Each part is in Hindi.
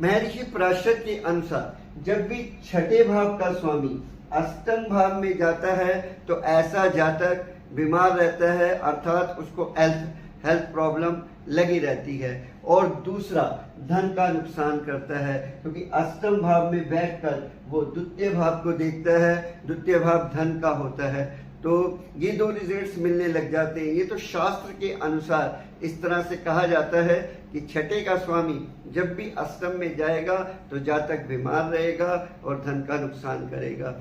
महर्षि पराशर के अनुसार जब भी छठे भाव का स्वामी अष्टम भाव में जाता है तो ऐसा जातक बीमार रहता है, अर्थात उसको हेल्थ प्रॉब्लम लगी रहती है। और दूसरा, धन का नुकसान करता है, क्योंकि अष्टम भाव में बैठकर वो द्वितीय भाव को देखता है, द्वितीय भाव धन का होता है। तो ये दो रिजल्ट्स मिलने लग जाते हैं। ये तो शास्त्र के अनुसार इस तरह से कहा जाता है कि छठे का स्वामी जब भी अष्टम में जाएगा तो जातक बीमार रहेगा और धन का नुकसान करेगा।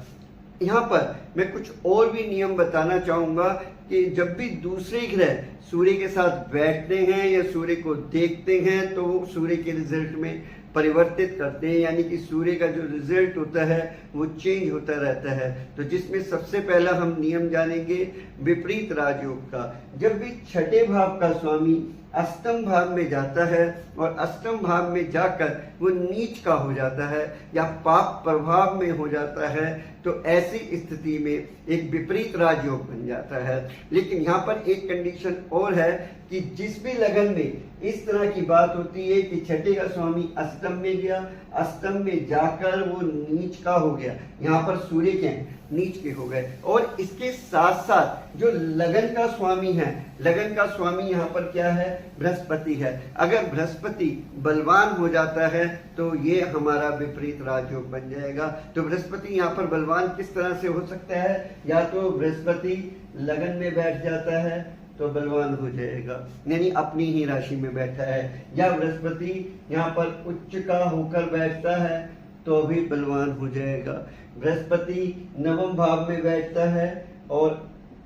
यहाँ पर मैं कुछ और भी नियम बताना चाहूंगा कि जब भी दूसरे ग्रह सूर्य के साथ बैठते हैं या सूर्य को देखते हैं तो वो सूर्य के रिजल्ट में परिवर्तित करते हैं, यानी कि सूर्य का जो रिजल्ट होता है वो चेंज होता रहता है। तो जिसमें सबसे पहला हम नियम जानेंगे विपरीत राजयोग का। जब भी छठे भाव का स्वामी अष्टम भाव में जाता है और अष्टम भाव में जाकर वो नीच का हो जाता है या पाप प्रभाव में हो जाता है तो ऐसी स्थिति में एक विपरीत राजयोग बन जाता है। लेकिन यहाँ पर एक कंडीशन और है कि जिस भी लगन में इस तरह की बात होती है कि छठे का स्वामी अष्टम में गया, अष्टम में जाकर वो नीच का हो गया, यहाँ पर सूर्य के नीच के हो गए। और इसके साथ साथ जो लगन का स्वामी है, लगन का स्वामी यहाँ पर क्या है, बृहस्पति है। अगर बृहस्पति बलवान हो जाता है तो ये हमारा विपरीत राजयोग बन जाएगा। तो बृहस्पति यहाँ पर बलवान किस तरह से हो सकता है, या तो बृहस्पति लगन में बैठ जाता है तो बलवान हो जाएगा, यानी अपनी ही राशि में बैठा है, या बृहस्पति यहाँ पर उच्च का होकर बैठता है तो भी बलवान हो जाएगा। बृहस्पति नवम भाव में बैठता है और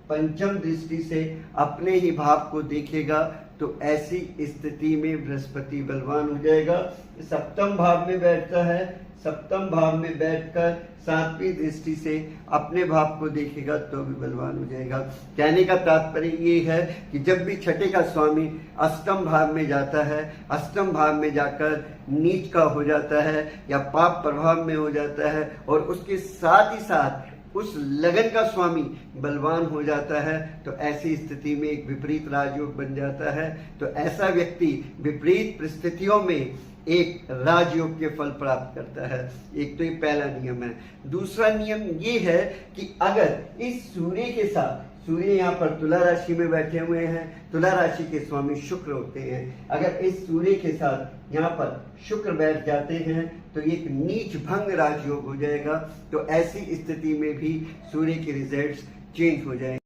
पंचम दृष्टि से अपने ही भाव को देखेगा तो ऐसी स्थिति में बृहस्पति बलवान हो जाएगा। सप्तम भाव में बैठता है, सप्तम भाव में बैठकर सातवीं दृष्टि से अपने भाव को देखेगा तो भी बलवान हो जाएगा। कहने का तात्पर्य ये है कि जब भी छठे का स्वामी अष्टम भाव में जाता है, अष्टम भाव में जाकर नीच का हो जाता है या पाप प्रभाव में हो जाता है और उसके साथ ही साथ उस लगन का स्वामी बलवान हो जाता है तो ऐसी स्थिति में एक विपरीत राजयोग बन जाता है। तो ऐसा व्यक्ति विपरीत परिस्थितियों में एक राजयोग के फल प्राप्त करता है। एक तो ये पहला नियम है। दूसरा नियम ये है कि अगर इस सूर्य के साथ, सूर्य यहाँ पर तुला राशि में बैठे हुए हैं, तुला राशि के स्वामी शुक्र होते हैं, अगर इस सूर्य के साथ यहाँ पर शुक्र बैठ जाते हैं तो एक नीच भंग राजयोग हो जाएगा। तो ऐसी स्थिति में भी सूर्य के रिजल्ट्स चेंज हो जाएंगे।